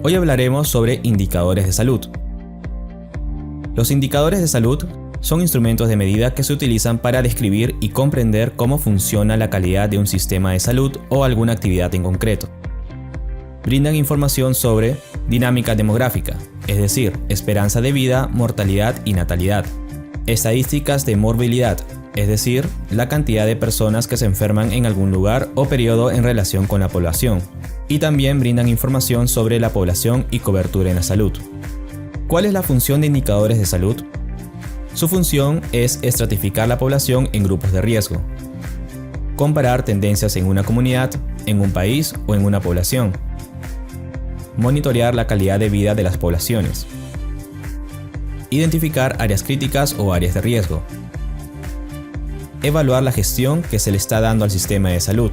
Hoy hablaremos sobre indicadores de salud. Los indicadores de salud son instrumentos de medida que se utilizan para describir y comprender cómo funciona la calidad de un sistema de salud o alguna actividad en concreto. Brindan información sobre dinámica demográfica, es decir, esperanza de vida, mortalidad y natalidad. Estadísticas de morbilidad, es decir, la cantidad de personas que se enferman en algún lugar o periodo en relación con la población. Y también brindan información sobre la población y cobertura en la salud. ¿Cuál es la función de indicadores de salud? Su función es estratificar la población en grupos de riesgo, comparar tendencias en una comunidad, en un país o en una población, monitorear la calidad de vida de las poblaciones, identificar áreas críticas o áreas de riesgo, evaluar la gestión que se le está dando al sistema de salud.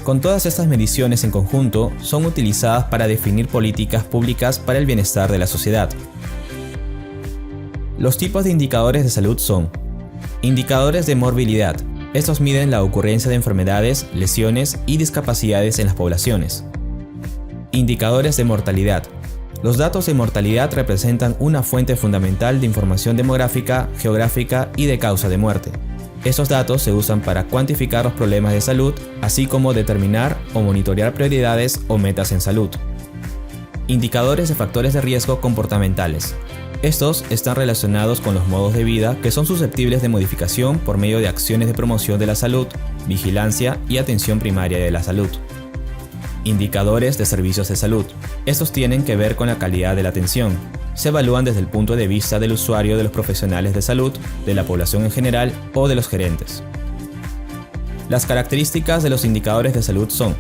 Con todas estas mediciones en conjunto, son utilizadas para definir políticas públicas para el bienestar de la sociedad. Los tipos de indicadores de salud son: indicadores de morbilidad. Estos miden la ocurrencia de enfermedades, lesiones y discapacidades en las poblaciones. Indicadores de mortalidad. Los datos de mortalidad representan una fuente fundamental de información demográfica, geográfica y de causa de muerte. Estos datos se usan para cuantificar los problemas de salud, así como determinar o monitorear prioridades o metas en salud. Indicadores de factores de riesgo comportamentales. Estos están relacionados con los modos de vida que son susceptibles de modificación por medio de acciones de promoción de la salud, vigilancia y atención primaria de la salud. Indicadores de servicios de salud. Estos tienen que ver con la calidad de la atención. Se evalúan desde el punto de vista del usuario, de los profesionales de salud, de la población en general o de los gerentes. Las características de los indicadores de salud son: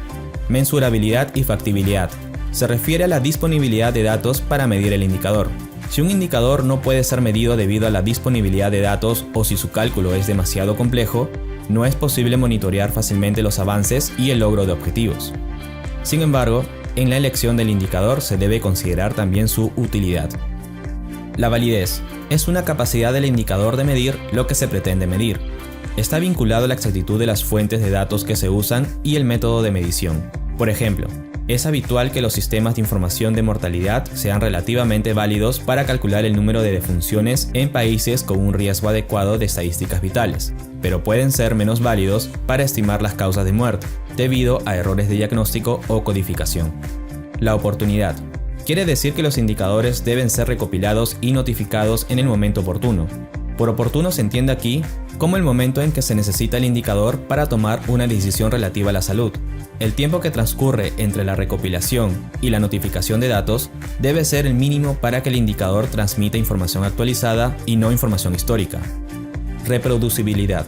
mensurabilidad y factibilidad. Se refiere a la disponibilidad de datos para medir el indicador. Si un indicador no puede ser medido debido a la disponibilidad de datos o si su cálculo es demasiado complejo, no es posible monitorear fácilmente los avances y el logro de objetivos. Sin embargo, en la elección del indicador se debe considerar también su utilidad. La validez es una capacidad del indicador de medir lo que se pretende medir. Está vinculado a la exactitud de las fuentes de datos que se usan y el método de medición. Por ejemplo, es habitual que los sistemas de información de mortalidad sean relativamente válidos para calcular el número de defunciones en países con un riesgo adecuado de estadísticas vitales, pero pueden ser menos válidos para estimar las causas de muerte, debido a errores de diagnóstico o codificación. La oportunidad quiere decir que los indicadores deben ser recopilados y notificados en el momento oportuno. Por oportuno se entiende aquí como el momento en que se necesita el indicador para tomar una decisión relativa a la salud. El tiempo que transcurre entre la recopilación y la notificación de datos debe ser el mínimo para que el indicador transmita información actualizada y no información histórica. Reproducibilidad.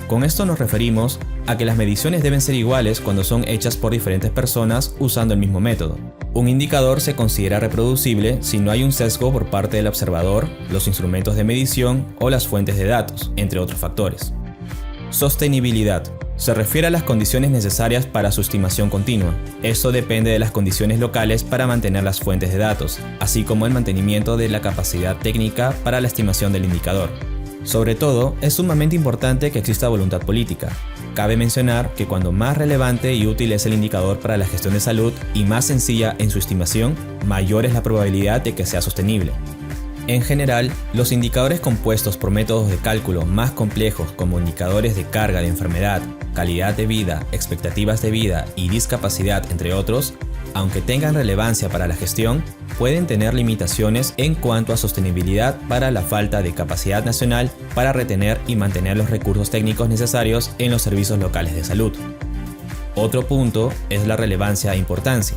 Con esto nos referimos a que las mediciones deben ser iguales cuando son hechas por diferentes personas usando el mismo método. Un indicador se considera reproducible si no hay un sesgo por parte del observador, los instrumentos de medición o las fuentes de datos, entre otros factores. Sostenibilidad. Se refiere a las condiciones necesarias para su estimación continua. Esto depende de las condiciones locales para mantener las fuentes de datos, así como el mantenimiento de la capacidad técnica para la estimación del indicador. Sobre todo, es sumamente importante que exista voluntad política. Cabe mencionar que cuando más relevante y útil es el indicador para la gestión de salud y más sencilla en su estimación, mayor es la probabilidad de que sea sostenible. En general, los indicadores compuestos por métodos de cálculo más complejos como indicadores de carga de enfermedad, calidad de vida, expectativas de vida y discapacidad, entre otros, aunque tengan relevancia para la gestión, pueden tener limitaciones en cuanto a sostenibilidad para la falta de capacidad nacional para retener y mantener los recursos técnicos necesarios en los servicios locales de salud. Otro punto es la relevancia e importancia.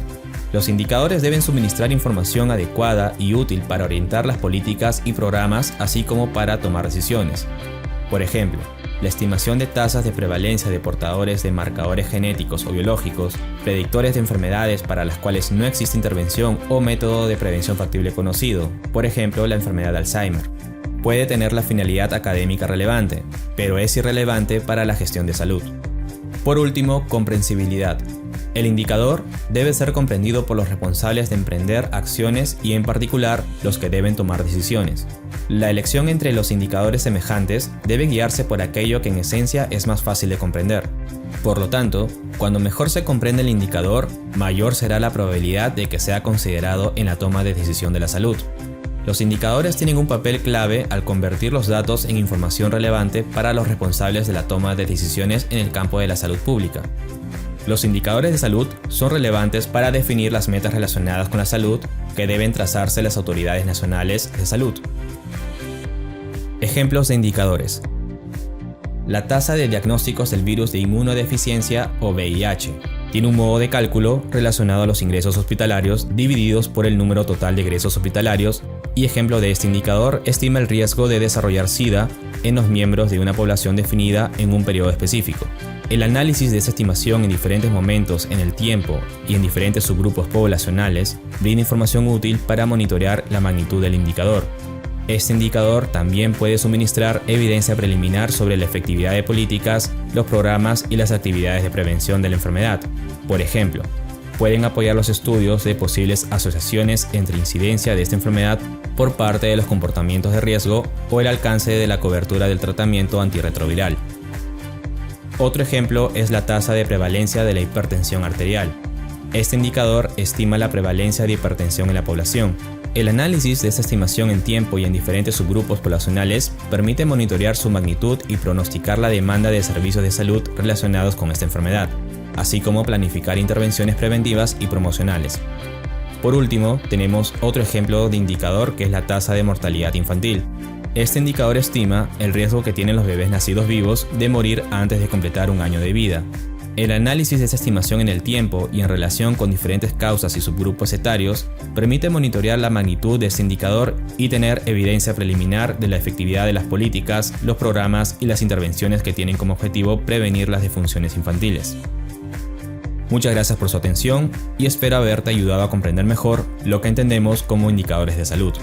Los indicadores deben suministrar información adecuada y útil para orientar las políticas y programas, así como para tomar decisiones. Por ejemplo, la estimación de tasas de prevalencia de portadores de marcadores genéticos o biológicos, predictores de enfermedades para las cuales no existe intervención o método de prevención factible conocido, por ejemplo, la enfermedad de Alzheimer. Puede tener la finalidad académica relevante, pero es irrelevante para la gestión de salud. Por último, comprensibilidad. El indicador debe ser comprendido por los responsables de emprender acciones y en particular los que deben tomar decisiones. La elección entre los indicadores semejantes debe guiarse por aquello que en esencia es más fácil de comprender. Por lo tanto, cuando mejor se comprende el indicador, mayor será la probabilidad de que sea considerado en la toma de decisión de la salud. Los indicadores tienen un papel clave al convertir los datos en información relevante para los responsables de la toma de decisiones en el campo de la salud pública. Los indicadores de salud son relevantes para definir las metas relacionadas con la salud que deben trazarse las autoridades nacionales de salud. Ejemplos de indicadores. La tasa de diagnósticos del virus de inmunodeficiencia o VIH tiene un modo de cálculo relacionado a los ingresos hospitalarios divididos por el número total de ingresos hospitalarios, y ejemplo de este indicador estima el riesgo de desarrollar SIDA en los miembros de una población definida en un periodo específico. El análisis de esta estimación en diferentes momentos en el tiempo y en diferentes subgrupos poblacionales brinda información útil para monitorear la magnitud del indicador. Este indicador también puede suministrar evidencia preliminar sobre la efectividad de políticas, los programas y las actividades de prevención de la enfermedad. Por ejemplo, pueden apoyar los estudios de posibles asociaciones entre incidencia de esta enfermedad por parte de los comportamientos de riesgo o el alcance de la cobertura del tratamiento antirretroviral. Otro ejemplo es la tasa de prevalencia de la hipertensión arterial. Este indicador estima la prevalencia de hipertensión en la población. El análisis de esta estimación en tiempo y en diferentes subgrupos poblacionales permite monitorear su magnitud y pronosticar la demanda de servicios de salud relacionados con esta enfermedad, así como planificar intervenciones preventivas y promocionales. Por último, tenemos otro ejemplo de indicador que es la tasa de mortalidad infantil. Este indicador estima el riesgo que tienen los bebés nacidos vivos de morir antes de completar un año de vida. El análisis de esta estimación en el tiempo y en relación con diferentes causas y subgrupos etarios permite monitorear la magnitud de este indicador y tener evidencia preliminar de la efectividad de las políticas, los programas y las intervenciones que tienen como objetivo prevenir las disfunciones infantiles. Muchas gracias por su atención y espero haberte ayudado a comprender mejor lo que entendemos como indicadores de salud.